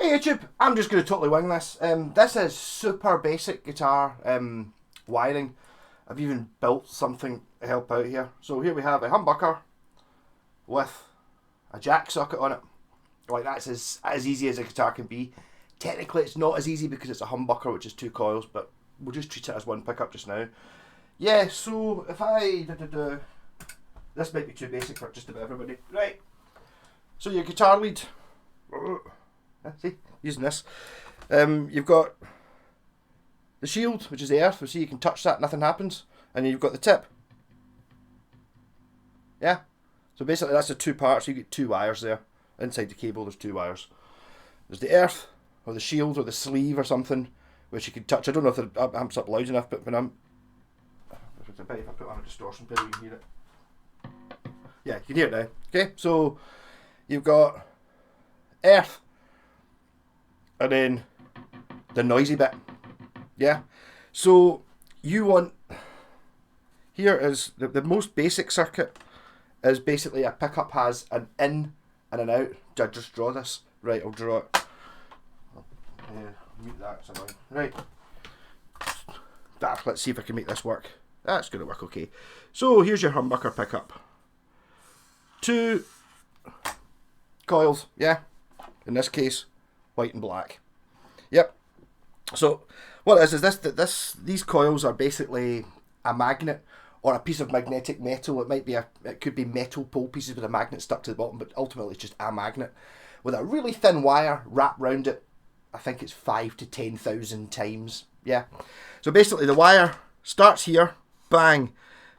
Hey YouTube, I'm just going to totally wing this. This is super basic guitar wiring. I've even built something to help out here. So here we have a humbucker with a jack socket on it. Like, that's as easy as a guitar can be. Technically it's not as easy because it's a humbucker, which is 2 coils, but we'll just treat it as one pickup just now. Yeah, so if I... this might be too basic for just about everybody. Right, so your guitar lead... See, using this. You've got the shield, which is the earth. See, you can touch that, nothing happens. And then you've got the tip. Yeah. So basically that's the 2 parts. You get 2 wires there. Inside the cable there's 2 wires. There's the earth, or the shield, or the sleeve or something, which you can touch. I don't know if the amp's up loud enough, but when I'm... I bet if I put on a distortion pedal you can hear it. Yeah, you can hear it now. Okay, so you've got earth. And then the noisy bit. Yeah. So you want... Here is the most basic circuit is basically a pickup has an in and an out. Do I just draw this? Right, I'll draw it. Mute that somehow. Right. Let's see if I can make this work. That's going to work okay. So here's your humbucker pickup. 2 coils, yeah. In this case, white and black. Yep. So what it is these coils are basically a magnet or a piece of magnetic metal. It could be metal pole pieces with a magnet stuck to the bottom, but ultimately it's just a magnet with a really thin wire wrapped round it. I think it's 5 to 10,000 times. Yeah. So basically the wire starts here, bang,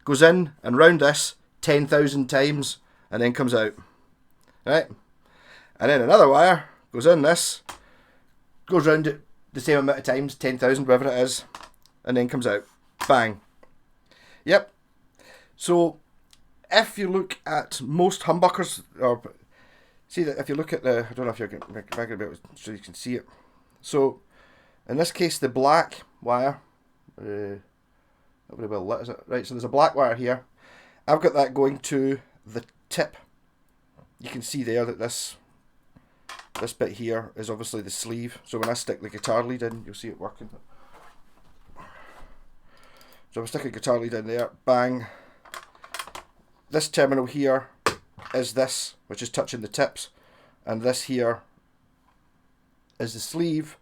goes in and round this 10,000 times, and then comes out. Right. And then another wire goes in this, goes round it the same amount of times, 10,000, whatever it is, and then comes out. Bang. Yep. So, if you look at most humbuckers, or see that if you look at the, I don't know if you're getting a bit so you can see it. So, in this case, the black wire, not very well lit, is it? Right, so there's a black wire here. I've got that going to the tip. You can see there that this bit here is obviously the sleeve. So when I stick the guitar lead in, you'll see it working. So I stick a guitar lead in there, bang. This terminal here is this, which is touching the tips. And this here is the sleeve,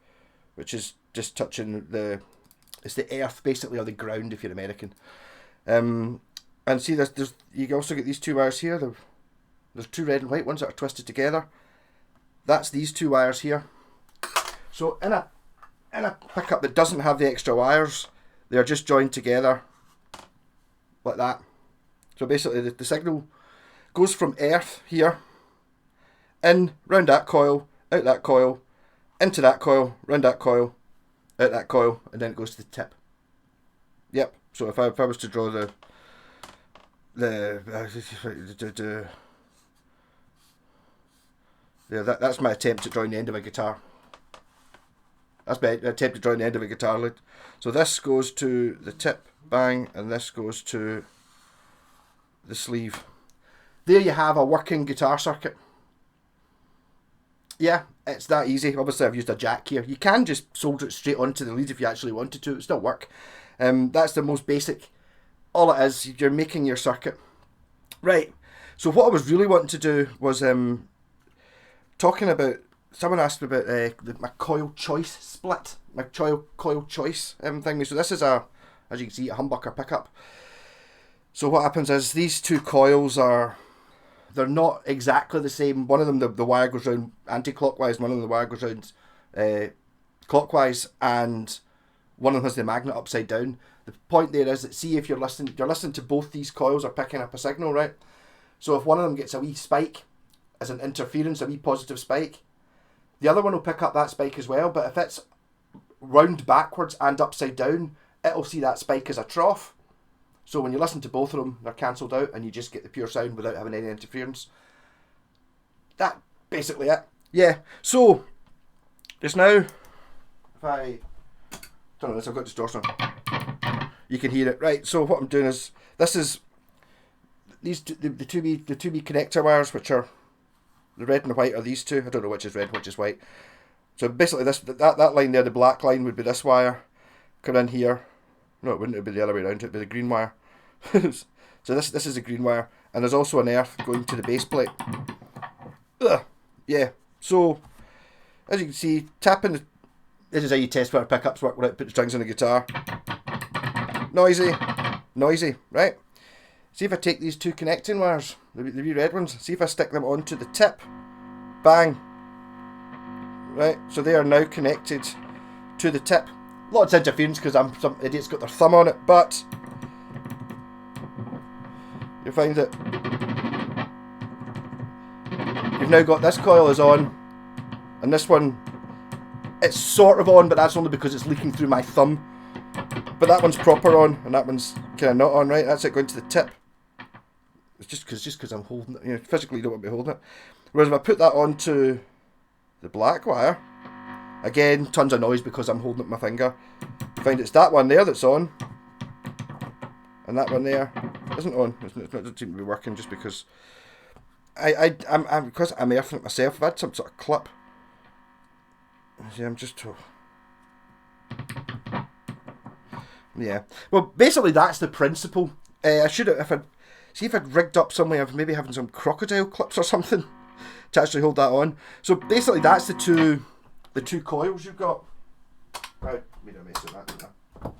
which is just touching it's the earth basically, or the ground if you're American. And see, you can also get these 2 wires here. There's 2 red and white ones that are twisted together. That's these 2 wires here. So in a pickup that doesn't have the extra wires, they're just joined together like that. So basically the signal goes from earth here, in, round that coil, out that coil, into that coil, round that coil, out that coil, and then it goes to the tip. Yep. So if I was to draw yeah, that's my attempt at drawing the end of a guitar. That's my attempt at drawing the end of a guitar lead. So this goes to the tip, bang, and this goes to the sleeve. There you have a working guitar circuit. Yeah, it's that easy. Obviously I've used a jack here. You can just solder it straight onto the lead if you actually wanted to. It would still work. That's the most basic. All it is, you're making your circuit. Right, so what I was really wanting to do was... talking about, someone asked me about my coil choice split, my coil choice thing. So this is as you can see, a humbucker pickup. So what happens is these 2 coils they're not exactly the same. One of them, the wire goes round anti-clockwise, one of them the wire goes round clockwise, and one of them has the magnet upside down. The point there is that, see, if you're listening to both these coils are picking up a signal, right? So if one of them gets a wee spike as an interference, a wee positive spike, the other one will pick up that spike as well, but if it's round backwards and upside down, it'll see that spike as a trough. So when you listen to both of them, they're cancelled out and you just get the pure sound without having any interference. That's basically it. Yeah, so just now, if I turn on this, I've got distortion on. You can hear it. Right, so what I'm doing is, this is these the 2B connector wires, which are the red and the white are these 2. I don't know which is red, which is white. So basically that line there, the black line, would be this wire. Come in here. No, it wouldn't. It would be the other way around. It would be the green wire. So this is the green wire. And there's also an earth going to the base plate. Ugh. Yeah. So, as you can see, tapping the... This is how you test whether pickups work without putting strings on the guitar. Noisy. Noisy, right? See if I take these two connecting wires, the wee red ones, see if I stick them onto the tip. Bang. Right, so they are now connected to the tip. Lots of interference because some idiot's got their thumb on it, but you'll find that you've now got this coil is on, and this one, it's sort of on, but that's only because it's leaking through my thumb. But that one's proper on, and that one's kind of not on, right? That's it going to the tip. It's just because I'm holding it, you know, physically you don't want to be holding it. Whereas if I put that onto the black wire, again, tons of noise because I'm holding it with my finger. You find it's that one there that's on, and that one there isn't on. It doesn't seem to be working just because because I'm earthing it myself. I've had some sort of clip. See, I'm just... Yeah. Well, basically that's the principle. I should have, if I'd rigged up somewhere, maybe having some crocodile clips or something to actually hold that on. So basically that's the two coils you've got. Right, made a mess of that, didn't I?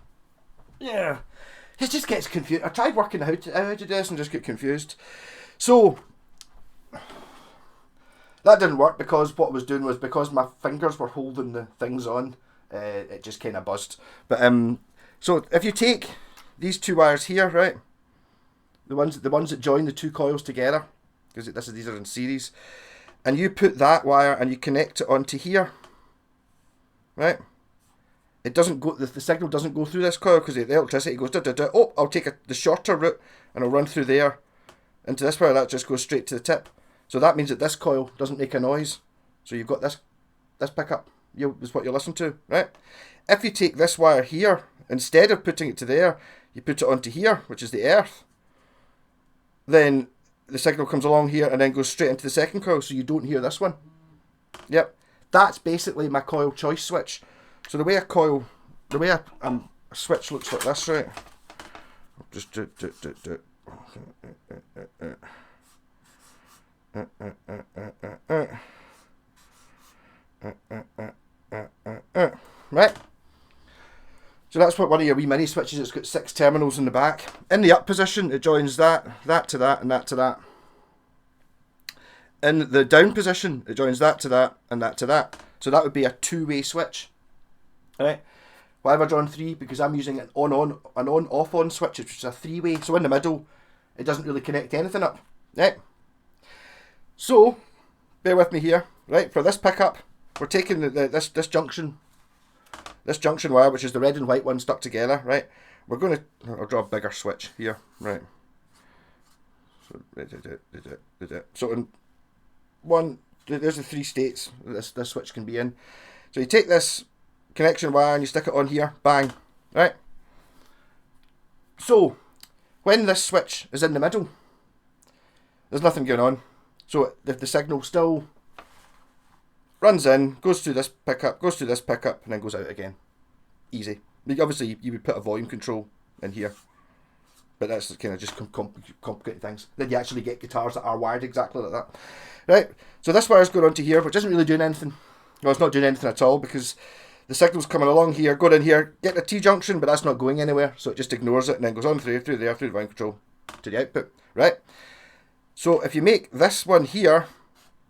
Yeah. It just gets confused. I tried working out how to do this and just get confused. So that didn't work because what I was doing was because my fingers were holding the things on, it just kind of buzzed. But so if you take these two wires here, right, the ones that join the two coils together, because these are in series, and you put that wire and you connect it onto here, right? It doesn't go. The signal doesn't go through this coil because the electricity goes da da da. Oh, I'll take the shorter route and I'll run through there into this wire. That just goes straight to the tip. So that means that this coil doesn't make a noise. So you've got this pickup. Is what you listen to, right? If you take this wire here, instead of putting it to there, you put it onto here, which is the earth. Then the signal comes along here and then goes straight into the second coil, so you don't hear this one. Yep, that's basically my coil choice switch. So the way a switch looks like this, right? Just do. Right. So that's what one of your wee mini switches. It's got 6 terminals in the back. In the up position, it joins that to that, and that to that. In the down position, it joins that to that, and that to that. So that would be a two-way switch. Right. Why have I drawn 3? Because I'm using an on-off-on switch, which is a 3-way. So in the middle, it doesn't really connect anything up. Right. So, bear with me here. Right, for this pickup, we're taking this junction wire, which is the red and white one stuck together, right? We're going to... I'll draw a bigger switch here, right? So in one, there's the 3 states this switch can be in. So you take this connection wire and you stick it on here, bang, right? So, when this switch is in the middle, there's nothing going on. So the signal still runs in, goes through this pickup, and then goes out again. Easy. Obviously, you would put a volume control in here, but that's kind of just complicated things. Then you actually get guitars that are wired exactly like that. Right, so this wire's going onto here, which isn't really doing anything. Well, it's not doing anything at all because the signal's coming along here, going in here, get a T-junction, but that's not going anywhere, so it just ignores it and then goes on through the volume control to the output, right? So if you make this one here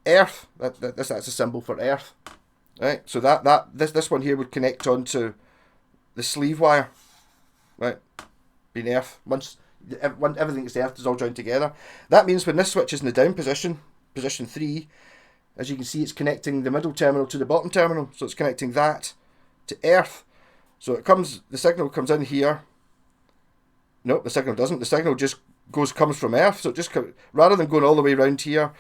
earth, that's a symbol for earth, right? So this one here would connect onto the sleeve wire, right? Being earth. Once everything that's earth is all joined together, that means when this switch is in the down position, position 3, as you can see, it's connecting the middle terminal to the bottom terminal, so it's connecting that to earth. So the signal comes in here. Nope, the signal doesn't. The signal just comes from earth. So it just rather than going all the way around here,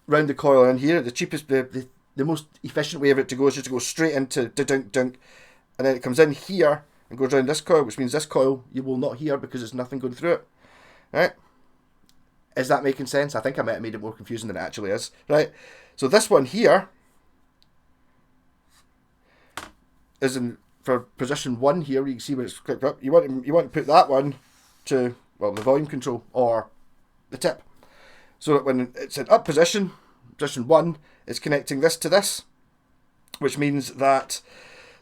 round the coil in here, the cheapest, the most efficient way of it to go is just to go straight into dunk, and then it comes in here and goes around this coil, which means this coil you will not hear because there's nothing going through it. Right? Is that making sense? I think I might have made it more confusing than it actually is. Right? So this one here is in for position 1 here. You can see where it's clicked up. You want to put that one to, well, the volume control or the tip, so that when it's in up position 1, it's connecting this to this, which means that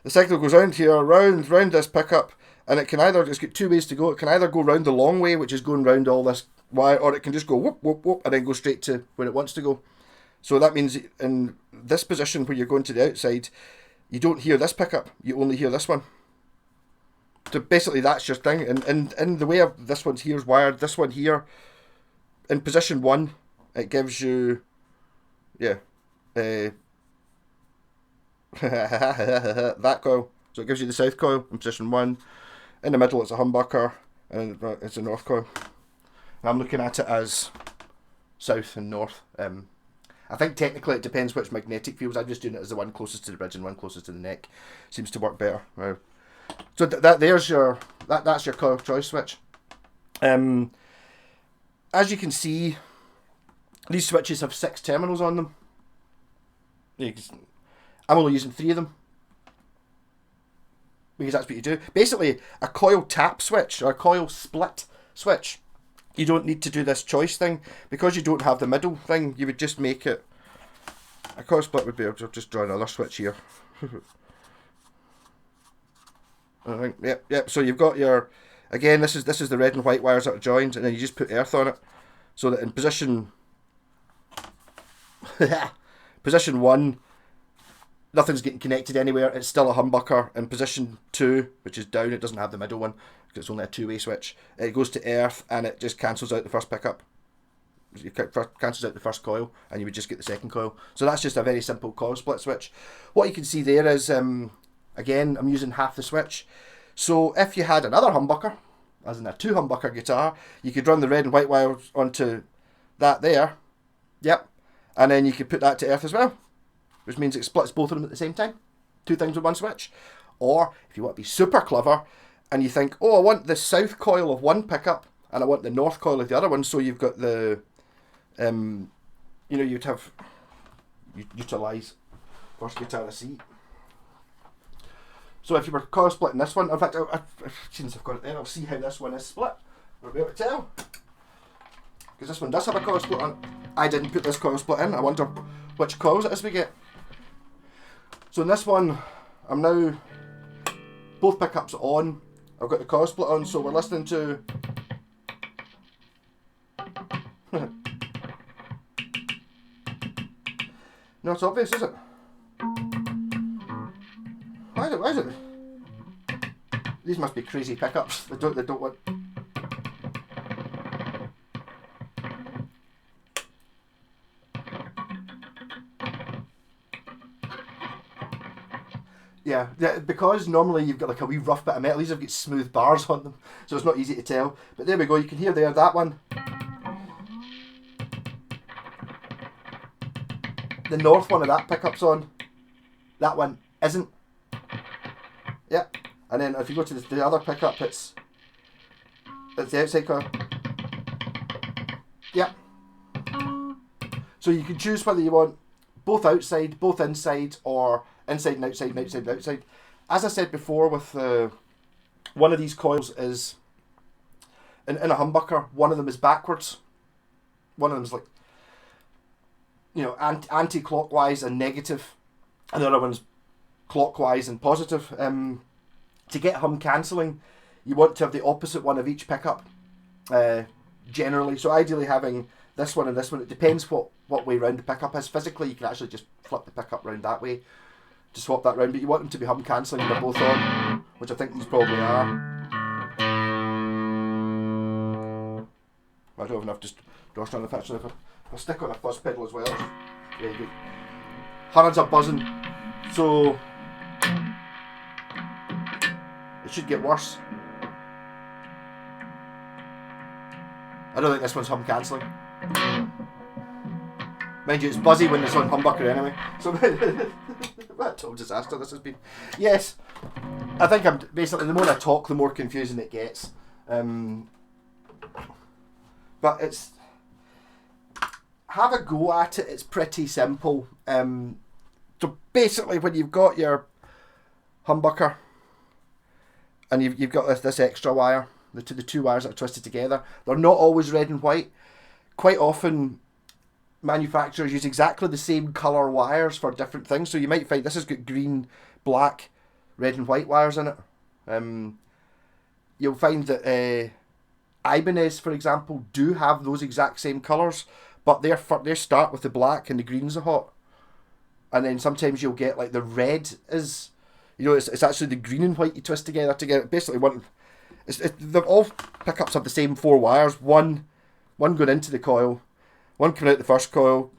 the signal goes round here, round this pickup, and it can either, it's got 2 ways to go. It can either go round the long way, which is going round all this wire, or it can just go whoop, whoop, whoop, and then go straight to where it wants to go. So that means in this position where you're going to the outside, you don't hear this pickup, you only hear this one. So basically that's your thing. And the way of this one here is wired, this one here, in position 1, it gives you, yeah, that coil. So it gives you the south coil in position 1. In the middle it's a humbucker, and it's a north coil. And I'm looking at it as south and north. I think technically it depends which magnetic fields. I'm just doing it as the one closest to the bridge and one closest to the neck. Seems to work better. So that's your coil choice switch. As you can see, these switches have 6 terminals on them. I'm only using 3 of them, because that's what you do. Basically, a coil tap switch or a coil split switch, you don't need to do this choice thing, because you don't have the middle thing. You would just make it a coil split would be, I'll just draw another switch here. I think, yep. So you've got your, again, this is the red and white wires that are joined, and then you just put earth on it, so that in position position 1, nothing's getting connected anywhere. It's still a humbucker. In position 2, which is down, it doesn't have the middle one because it's only a 2-way switch. It goes to earth and it just cancels out the first pickup. It cancels out the first coil, and you would just get the second coil. So that's just a very simple coil split switch. What you can see there is, again, I'm using half the switch. So if you had another humbucker, as in a 2 humbucker guitar, you could run the red and white wires onto that there. Yep. And then you could put that to earth as well, which means it splits both of them at the same time. 2 things with one switch. Or, if you want to be super clever, and you think, oh, I want the south coil of one pickup, and I want the north coil of the other one, so you've got the, you'd have, utilise first guitar C. So if you were coil splitting this one, in fact, since I've got it there, I'll see how this one is split. I'll be able to tell. Because this one does have a coil split on it. I didn't put this coil split in. I wonder which coils it is we get. So in this one, I'm now, both pickups on. I've got the coil split on, so we're listening to no, it's obvious, is it? Why is it? These must be crazy pickups. They don't want. Yeah, because normally you've got like a wee rough bit of metal. These have got smooth bars on them, so it's not easy to tell. But there we go. You can hear there that one. The north one of that pickup's on. That one isn't. Yep. And then if you go to the other pickup, it's the outside coil. Yep. So you can choose whether you want both outside, both inside, or inside and outside and outside and outside. As I said before, with one of these coils is in a humbucker. One of them is backwards. One of them is like, anti-clockwise and negative, and the other one's clockwise and positive. To get hum cancelling, you want to have the opposite one of each pickup, generally. So ideally having this one and this one. It depends what way round the pickup is. Physically, you can actually just flip the pickup round that way to swap that round, but you want them to be hum cancelling when they're both on, which I think these probably are. I don't have enough distortion on the pitch, so if I'll stick on a fuzz pedal as well. There you go. Horns are buzzing, so it should get worse. I don't think this one's hum cancelling. Mind you, it's buzzy when it's on humbucker anyway. So what a total disaster this has been. Yes, I think I'm basically, the more I talk, the more confusing it gets. But it's, have a go at it. It's pretty simple. So basically, when you've got your humbucker, and you've got this extra wire, the two wires that are twisted together. They're not always red and white. Quite often, manufacturers use exactly the same colour wires for different things. So you might find this has got green, black, red and white wires in it. You'll find that Ibanez, for example, do have those exact same colours, but they start with the black and the greens are hot. And then sometimes you'll get like the red is, it's actually the green and white you twist together to get basically one. All pickups have the same four wires. One going into the coil, one coming out the first coil,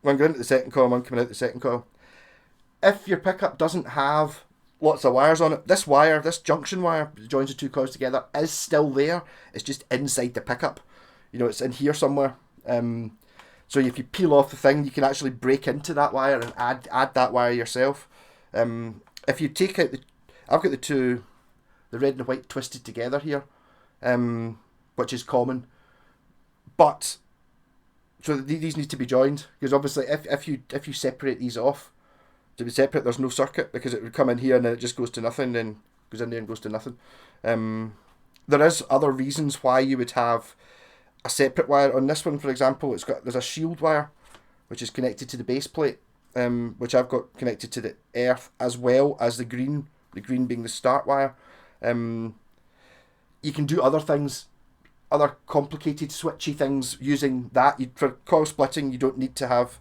one going into the second coil, one coming out the second coil. If your pickup doesn't have lots of wires on it, this junction wire that joins the two coils together is still there. It's just inside the pickup. It's in here somewhere. So if you peel off the thing, you can actually break into that wire and add that wire yourself. If you take out I've got the red and white twisted together here, which is common. But so these need to be joined, because obviously if you separate these off, to be separate, there's no circuit, because it would come in here and then it just goes to nothing, then goes in there and goes to nothing. There is other reasons why you would have a separate wire. On this one, for example, there's a shield wire which is connected to the base plate, which I've got connected to the earth, as well as the green being the start wire. You can do other things, other complicated switchy things using that. For coil splitting, you don't need to have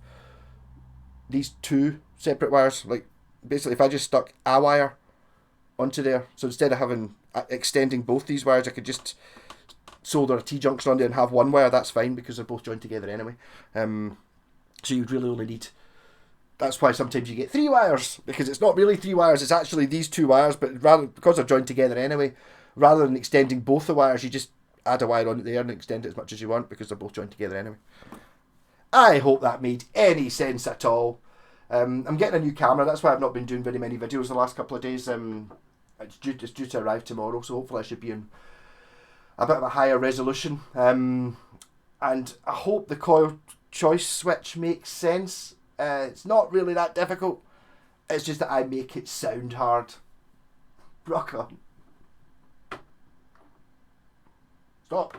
these two separate wires. Like, basically, if I just stuck a wire onto there, so instead of extending both these wires, I could just solder a T-junction on there and have one wire. That's fine, because they're both joined together anyway. So you'd really only need... That's why sometimes you get three wires, because it's not really three wires, it's actually these two wires, but because they're joined together anyway, rather than extending both the wires, you just add a wire on it there and extend it as much as you want, because they're both joined together anyway. I hope that made any sense at all. I'm getting a new camera, that's why I've not been doing very many videos the last couple of days. It's due to arrive tomorrow, so hopefully I should be in a bit of a higher resolution. And I hope the coil choice switch makes sense. It's not really that difficult. It's just that I make it sound hard. Rock on. Stop.